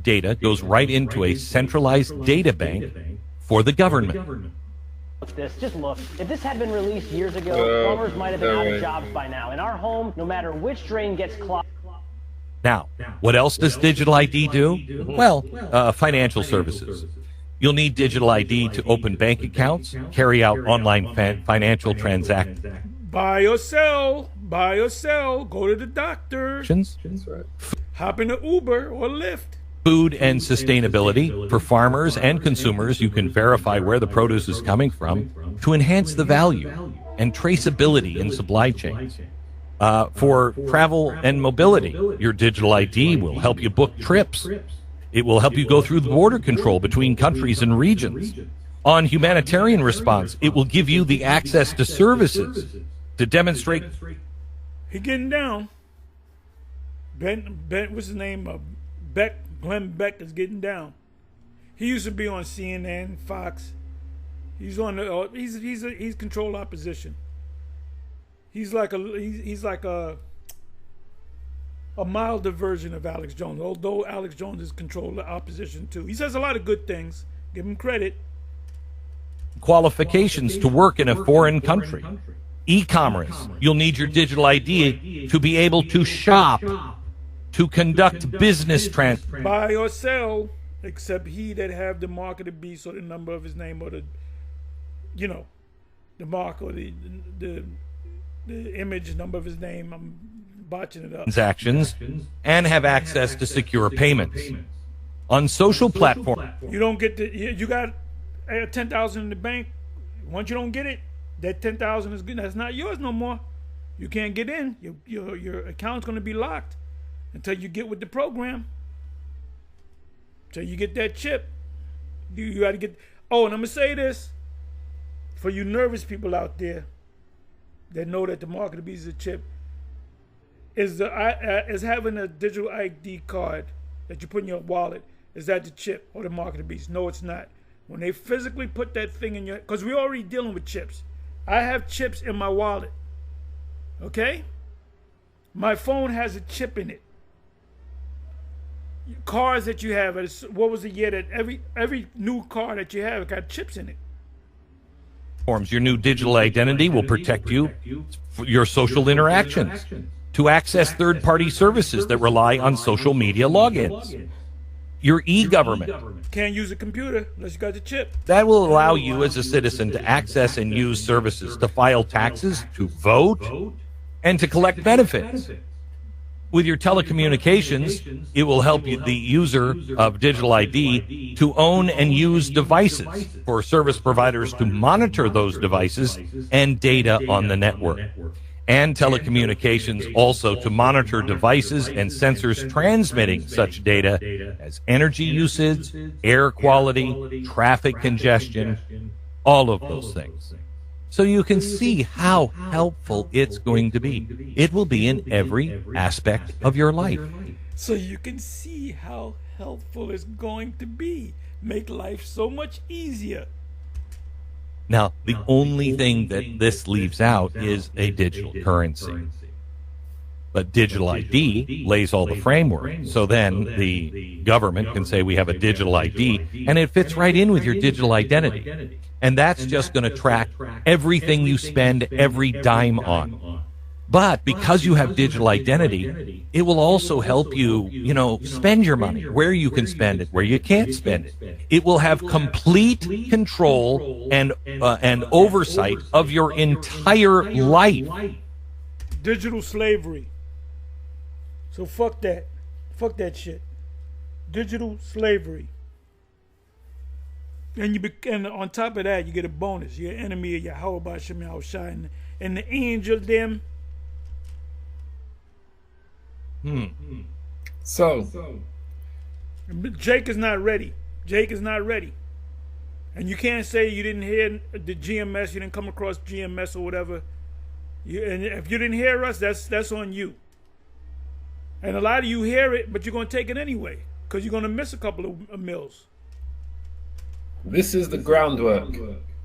data goes right into a centralized data bank for the government. Just look. If this had been released years ago, plumbers might have been out of jobs by now. In our home, no matter which drain gets clogged. Now, what else does digital ID do? Well, financial services. You'll need digital ID to open bank accounts, carry out online financial transactions. Buy or sell. Go to the doctor. Hop in an Uber or Lyft. Food and sustainability. For farmers and consumers, you can verify where the produce is coming from to enhance the value and traceability in supply chains. For travel and mobility, your digital ID will help you book trips. It will help you go through the border control between countries and regions. On humanitarian response, it will give you the access to services to demonstrate. He getting down. Ben, what's his name? Glenn Beck is getting down. He used to be on CNN, Fox. He's on the. He's controlled opposition. He's like a milder version of Alex Jones. Although Alex Jones has controlled the opposition too. He says a lot of good things. Give him credit. Qualifications to work in a foreign country. E-commerce. You'll need your digital ID to be able to shop, to conduct business transactions. Buy or sell, except he that have the mark of the beast or the number of his name or the mark or the image number of his name. I'm botching it up. Transactions and have access to secure payments. On social platforms. You don't get you got 10,000 in the bank. Once you don't get it, that 10,000 is good. That's not yours no more. You can't get in. Your account's going to be locked until you get with the program. Until you get that chip. You got to get. Oh, and I'm going to say this for you nervous people out there that know that the mark of the beast is a chip. Is having a digital ID card that you put in your wallet. Is that the chip or the mark of the beast? No, it's not. When they physically put that thing in your, because we're already dealing with chips. I have chips in my wallet. Okay? My phone has a chip in it. Cars that you have, what was the year that every new car that you have got chips in it? platforms. Your new digital identity will protect you for your social interactions, to access third-party services that rely on social media logins. Your e-government. Can't use a computer unless you got the chip. That will allow you as a citizen to access and use services, to file taxes, to vote, and to collect benefits. With your telecommunications, it will help you, the user of digital ID, to own and use devices for service providers to monitor those devices and data on the network. And telecommunications also to monitor devices and sensors transmitting such data as energy usage, air quality, traffic congestion, all of those things. So you can see how helpful it's going to be. It will be in every aspect of your life. So you can see how helpful it's going to be. Make life so much easier. Now, the only thing that this leaves out is a digital currency. But digital ID lays all the framework. So then the government can say we have a digital ID, and it fits right in with your digital identity. And that's just going to track everything you spend every dime on. But because you have digital identity, it will also help you, spend your money, where you can spend it, where you can't spend it. It will have complete control and oversight of your entire life. Digital slavery. So fuck that. Fuck that shit. Digital slavery. And on top of that, you get a bonus. You're an enemy of Yahweh Shem Yahushua, and the angel them. So Jake is not ready. Jake is not ready. And you can't say you didn't hear the GMS, you didn't come across GMS or whatever. And if you didn't hear us, that's on you. And a lot of you hear it, but you're going to take it anyway, because you're going to miss a couple of meals. this is the groundwork.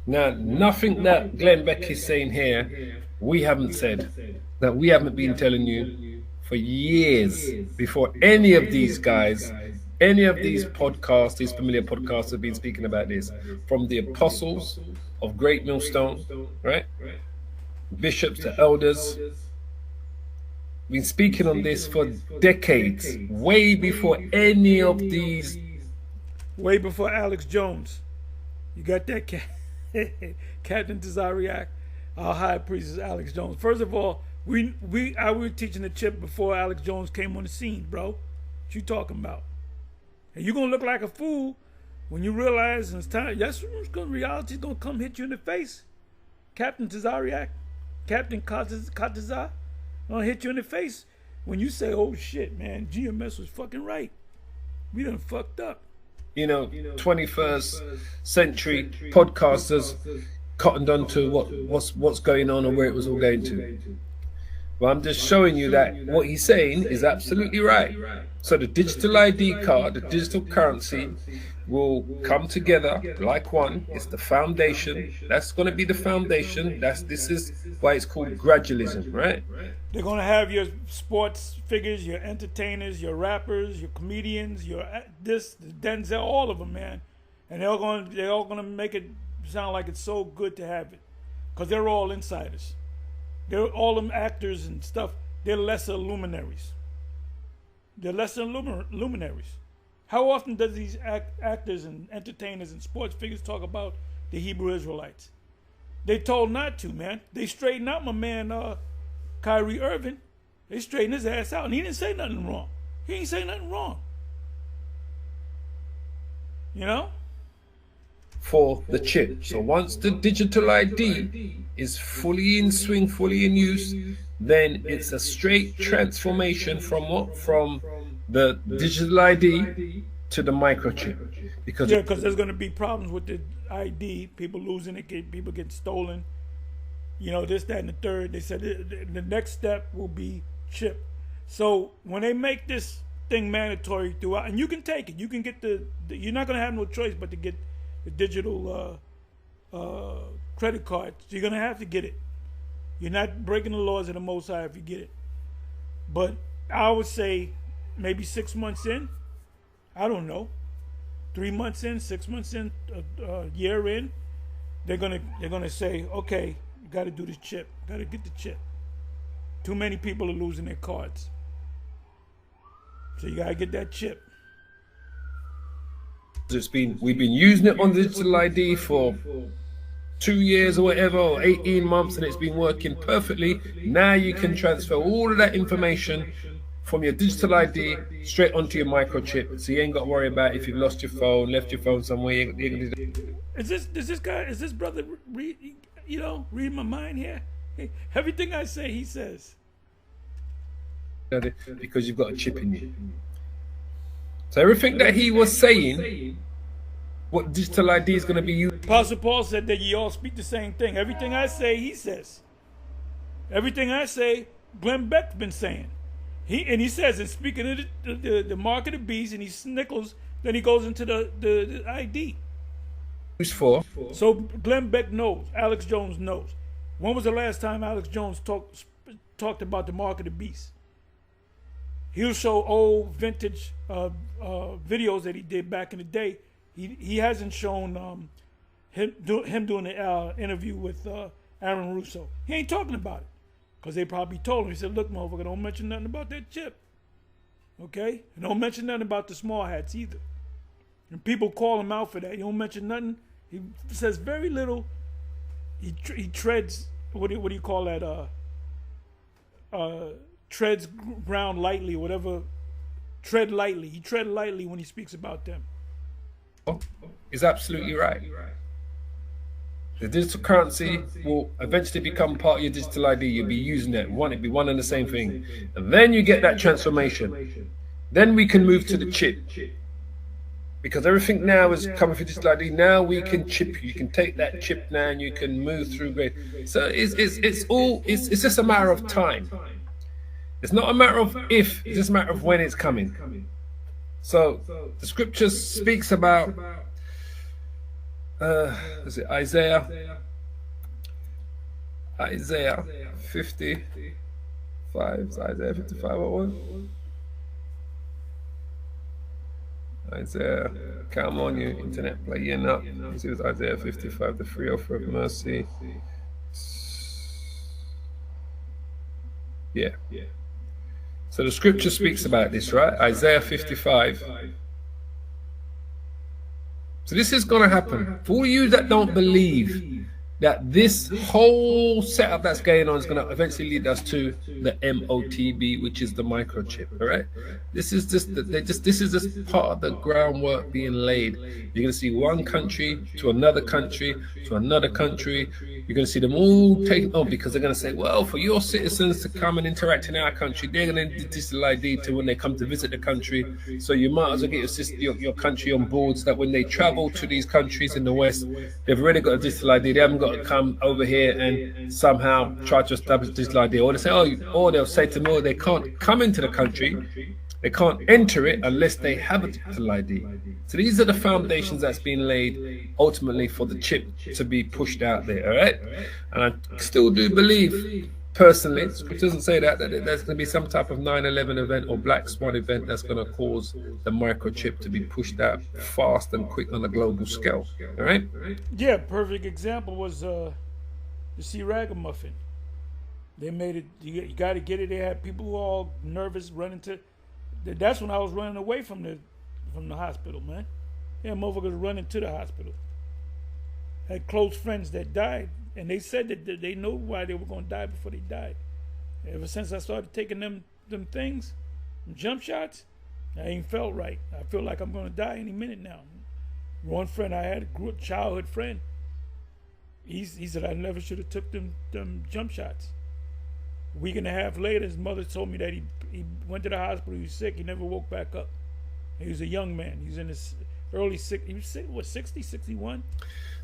Now, nothing that Glenn Beck is saying here, we haven't said, that we haven't been telling you for years before any of these guys, any of these podcasts, these familiar podcasts have been speaking about this, from the apostles of Great Millstone, right? Bishops to elders. Been speaking on this for decades, way before any of these. Way before Alex Jones. You got that, Captain Tazariak, our high priest is Alex Jones. First of all, we were teaching the chip before Alex Jones came on the scene, bro. What you talking about? And you're gonna look like a fool when you realize it's time. That's when reality's gonna come hit you in the face. Captain Tazariak, Captain Katazar, gonna hit you in the face when you say, "Oh shit, man, GMS was fucking right. We done fucked up." 21st century podcasters cottoned on to what's going on and where it was all going to. Well, I'm just showing you that what he's saying is absolutely right. So the digital ID card, the digital currency, will come together like one. It's the foundation. That's going to be the foundation. This is why it's called gradualism, right? They're going to have your sports figures, your entertainers, your rappers, your comedians, your Denzel, all of them, man. And they're all going to make it sound like it's so good to have it, because they're all insiders. They're all them actors and stuff. They're lesser luminaries. They're lesser luminaries. How often does these actors and entertainers and sports figures talk about the Hebrew Israelites? They told not to, man. They straightened out my man Kyrie Irving. They straightened his ass out, and he didn't say nothing wrong. He ain't say nothing wrong. You know? For the chip. So once the digital ID is fully in swing, fully in use, then it's a straight transformation from what? From the digital ID to the microchip. Because there's going to be problems with the ID, people losing it, people get stolen. This, that, and the third. They said the next step will be chip. So when they make this thing mandatory throughout, and you can take it, you can get you're not going to have no choice but to get the digital credit card. So you're going to have to get it. You're not breaking the laws of the Most High if you get it. But I would say maybe 6 months in, I don't know, 3 months in, 6 months in, a year in, they're gonna say, okay, you got to do this chip, got to get the chip. Too many people are losing their cards, so you got to get that chip. We've been using it on digital ID for 2 years or whatever, or 18 months, and it's been working perfectly. Now you can transfer all of that information from your digital ID straight onto your microchip, so you ain't got to worry about if you've lost your phone, left your phone somewhere. Is this brother read my mind here? Hey, everything I say, he says. Because you've got a chip in you. So everything that he was saying, what digital ID is going to be used. Apostle Paul said that ye all speak the same thing. Everything I say, he says. Everything I say, Glenn Beck's been saying. He says, and speaking of the mark of the beast, and he snickles, then he goes into the ID. Who's for? So Glenn Beck knows. Alex Jones knows. When was the last time Alex Jones talked about the mark of the beast? He'll show old vintage videos that he did back in the day. He hasn't shown him doing the interview with Aaron Russo. He ain't talking about it because they probably told him. He said, "Look, motherfucker, don't mention nothing about that chip, okay? And don't mention nothing about the small hats either." And people call him out for that. He don't mention nothing. He says very little. He treads. What do you call that? Treads ground lightly, whatever. Tread lightly. He tread lightly when he speaks about them. Is absolutely right. The digital currency will eventually become part of your digital ID. You'll be using it. It'll be one and the same thing. And then you get that transformation. Then we can move to the chip. Because everything now is coming for digital ID. Now we can chip you. You can take that chip now and you can move through great. So it's just a matter of time. It's not a matter of if, it's just a matter of when it's coming. So the scripture speaks about is it Isaiah 55, Isaiah 55 or what? Isaiah, come on, you internet playing up. This is Isaiah 55, the free offer of mercy. Yeah. So the scripture speaks about this, right? Isaiah 55. So this is going to happen. For all you that don't believe that this whole setup that's going on is going to eventually lead us to the MOTB, which is the microchip, all right? This is just part of the groundwork being laid. You're going to see one country to another country to another country. You're going to see them all take on because they're going to say, well, for your citizens to come and interact in our country, they're going to need digital ID to when they come to visit the country. So you might as well get your country on board so that when they travel to these countries in the West, they've already got a digital ID. They haven't got to come over here and somehow try to establish digital ID. Or they say, or they'll say to me, they can't come into the country. They can't enter it unless they have a digital ID. So these are the foundations that's been laid ultimately for the chip to be pushed out there, all right? And I still do believe, personally, it doesn't say that there's going to be some type of 9/11 event or Black Swan event that's going to cause the microchip to be pushed out fast and quick on a global scale, all right? Yeah, perfect example was the Sea Ragamuffin. They made it, you got to get it. They had people all nervous running to. That's when I was running away from the hospital, man. Yeah, motherfuckers running to the hospital. Had close friends that died, and they said that they knew why they were going to die before they died. Ever since I started taking them things, them jump shots, I ain't felt right. I feel like I'm going to die any minute now. One friend I had, a childhood friend, he said I never should have took them jump shots. A week and a half later, his mother told me that he went to the hospital. He was sick. He never woke back up. He was a young man. He was in his early 60s. He was 60, 61?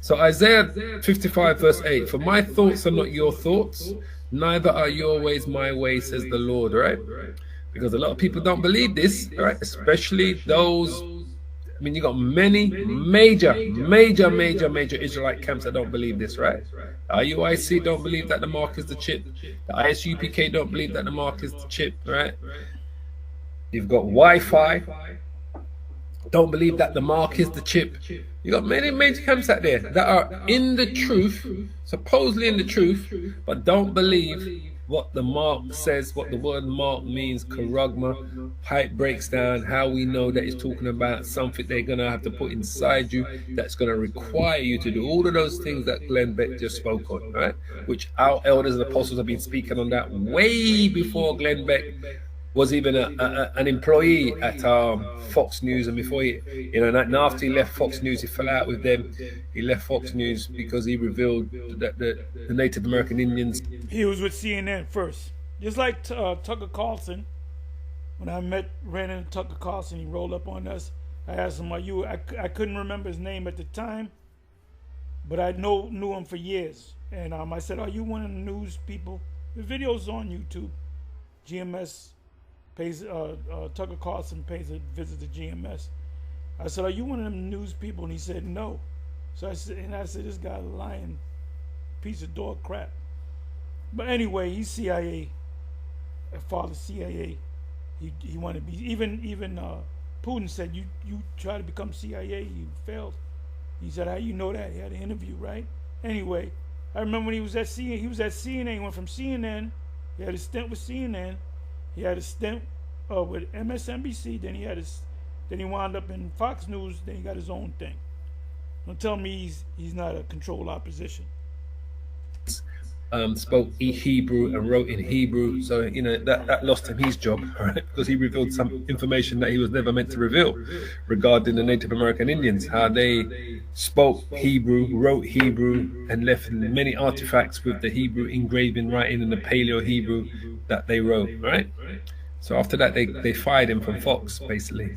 So Isaiah 55 verse 8, for my thoughts are not your thoughts, neither are your ways my ways, says the Lord, right? Because a lot of people don't believe this, right? Especially those, I mean, you got many major Israelite camps that don't believe this, right? The IUIC don't believe that the mark is the chip. The ISUPK don't believe that the mark is the chip, right? You've got Wi-Fi. don't believe that the mark is the chip. You got many major camps out there that are in the truth, supposedly in the truth, but don't believe what the mark says, what the word mark means, charagma, how it breaks down, how we know that it's talking about something they're going to have to put inside you that's going to require you to do all of those things that Glenn Beck just spoke on, right? Which our elders and apostles have been speaking on that way before Glenn Beck was even an employee at Fox News, and before after he left Fox News, he fell out with them. He left Fox News because he revealed that the Native American Indians. He was with CNN first, just like Tucker Carlson. When I ran into Tucker Carlson, he rolled up on us. I asked him, "Are you?" I couldn't remember his name at the time, but I knew him for years. And I said, "Are you one of the news people?" The video's on YouTube. GMS pays Tucker Carlson pays a visit to GMS. I said, "Are you one of them news people?" And he said, "No." So I said, "This guy lying piece of dog crap." But anyway, he's CIA, father CIA. He wanted to be even Putin said, "You try to become CIA, you failed." He said, "How you know that?" He had an interview, right? Anyway, I remember when he was at CNN. He went from CNN. He had a stint with CNN. He had a stint with MSNBC. Then he wound up in Fox News. Then he got his own thing. Don't tell me he's not a controlled opposition. Spoke Hebrew and wrote in Hebrew, so that lost him his job, right? Because he revealed some information that he was never meant to reveal regarding the Native American Indians, how they spoke Hebrew, wrote Hebrew, and left many artifacts with the Hebrew engraving writing in the Paleo Hebrew that they wrote, right? So after that, they fired him from Fox, basically.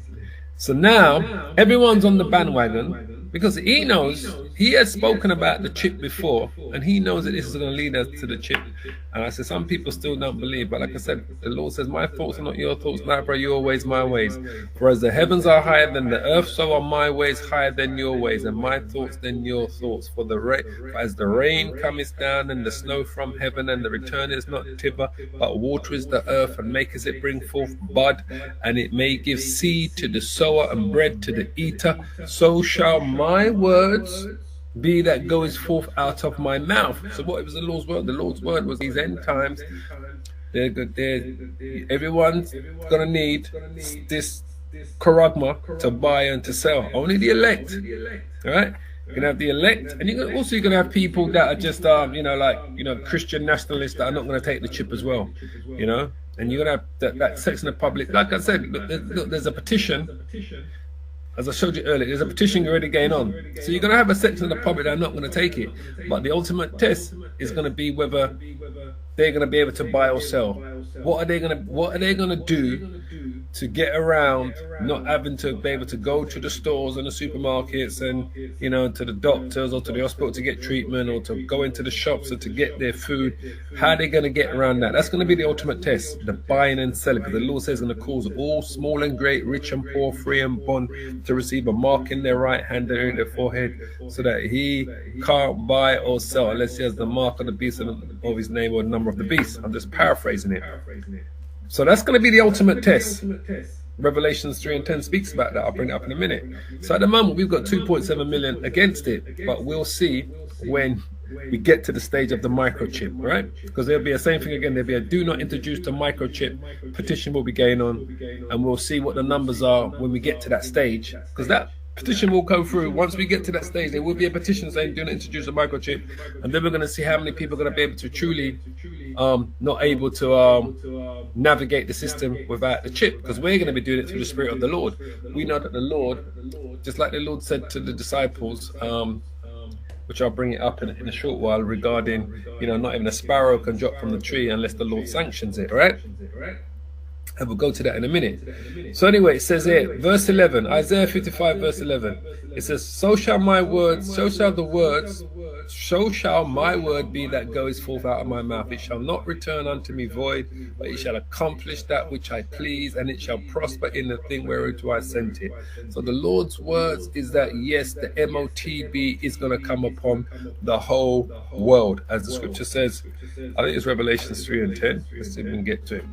So now everyone's on the bandwagon because he knows he has spoken about the chip before, and he knows that this is going to lead us to the chip. And I said, some people still don't believe, but like I said, the Lord says, "My thoughts are not your thoughts, neither are your ways my ways. For as the heavens are higher than the earth, so are my ways higher than your ways, and my thoughts than your thoughts. For as the rain cometh down and the snow from heaven, and the return is not tither, but watereth the earth, and maketh it bring forth bud, and it may give seed to the sower and bread to the eater, so shall my words be that goes forth out of my mouth." So what was the Lord's word? The Lord's word was these end times. Everyone's gonna need this charagma to buy and to sell. Only the elect, right? You're gonna have the elect, and you're gonna have people that are just Christian nationalists that are not gonna take the chip as well, And you're gonna have that section of public. Like I said, look, there's a petition. As I showed you earlier, there's a petition already going on. So you're going to have a section of the public that are not going to take it. But the ultimate test is going to be whether they're going to be able to buy or sell. What are they going to do to get around not having to be able to go to the stores and the supermarkets and to the doctors or to the hospital to get treatment, or to go into the shops or to get their food? How are they going to get around that? That's going to be the ultimate test, the buying and selling, because the Lord says it's going to cause all, small and great, rich and poor, free and bond, to receive a mark in their right hand and in their forehead, so that he can't buy or sell unless he has the mark of the beast of his name or the number of the beast. I'm just paraphrasing it. So that's going to be the ultimate test. Revelations 3:10 speaks about that. I'll bring it up in a minute. So at the moment, we've got 2.7 million against it, but we'll see when we get to the stage of the microchip, right? Because there'll be the same thing again. There'll be a "do not introduce the microchip" petition will be going on, and we'll see what the numbers are when we get to that stage. Because that petition will go through. Once we get to that stage, there will be a petition saying "do not introduce the microchip," and then we're going to see how many people are going to be able to truly not able to navigate the system without the chip, because we're going to be doing it through the Spirit of the Lord. We know that the Lord, just like the Lord said to the disciples, which I'll bring it up in a short while, regarding, not even a sparrow can drop from the tree unless the Lord sanctions it, right? And we'll go to that in a minute. So anyway, it says here, verse 11, Isaiah 55, verse 11. It says, so shall my word be that goes forth out of my mouth. It shall not return unto me void, but it shall accomplish that which I please, and it shall prosper in the thing whereunto I sent it. So the Lord's words is that, yes, the MOTB is going to come upon the whole world, as the scripture says. I think it's Revelations 3:10. Let's see if we can get to it.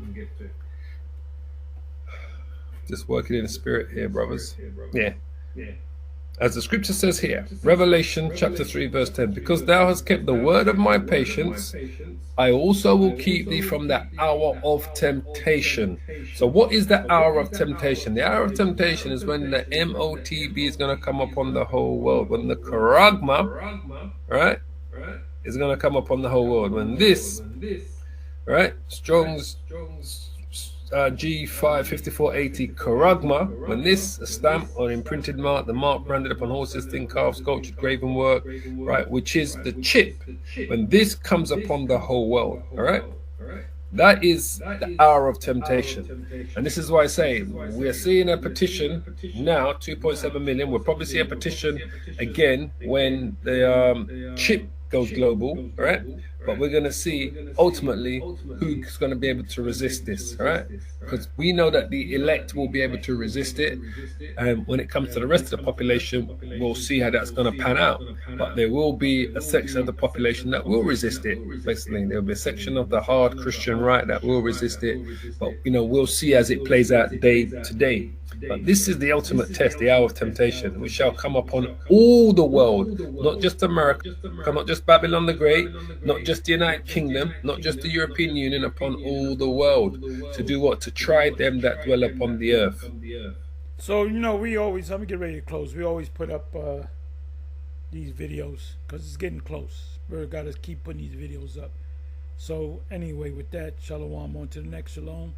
Just working in the spirit here, brothers. Yeah. As the scripture says here, Revelation chapter 3 verse 10, because thou hast kept the word of my patience, I also will keep thee from the hour of temptation. So what is the hour of temptation? The hour of temptation is when the MOTB is going to come upon the whole world. When the charagma, right, is going to come upon the whole world. When this, right, Strong's G55480 charagma, when this stamp or imprinted mark, the mark branded upon horses, thin calves, sculptured, graven work, right, which is the chip, when this comes upon the whole world, all right, that is the hour of temptation. And this is why I say we are seeing a petition now, 2.7 million. We'll probably see a petition again when the chip goes global, all right? But we're going to see ultimately who's going to be able to resist this, all right? Because we know that the elect will be able to resist it. And when it comes to the rest of the population, we'll see how that's going to pan out. But there will be a section of the population that will resist it. Basically, there will be a section of the hard Christian right that will resist it. But, you know, we'll see as it plays out day to day. But this is the ultimate test, the hour of temptation, which shall come upon all the world, not just America, not just Babylon the Great, not just the United Kingdom, not just the European Union, upon all the world. To do what? To try them that dwell upon the earth. So, you know, we always, let me get ready to close. We always put up these videos because it's getting close. We've got to keep putting these videos up. So, anyway, with that, shalom, on to the next shalom.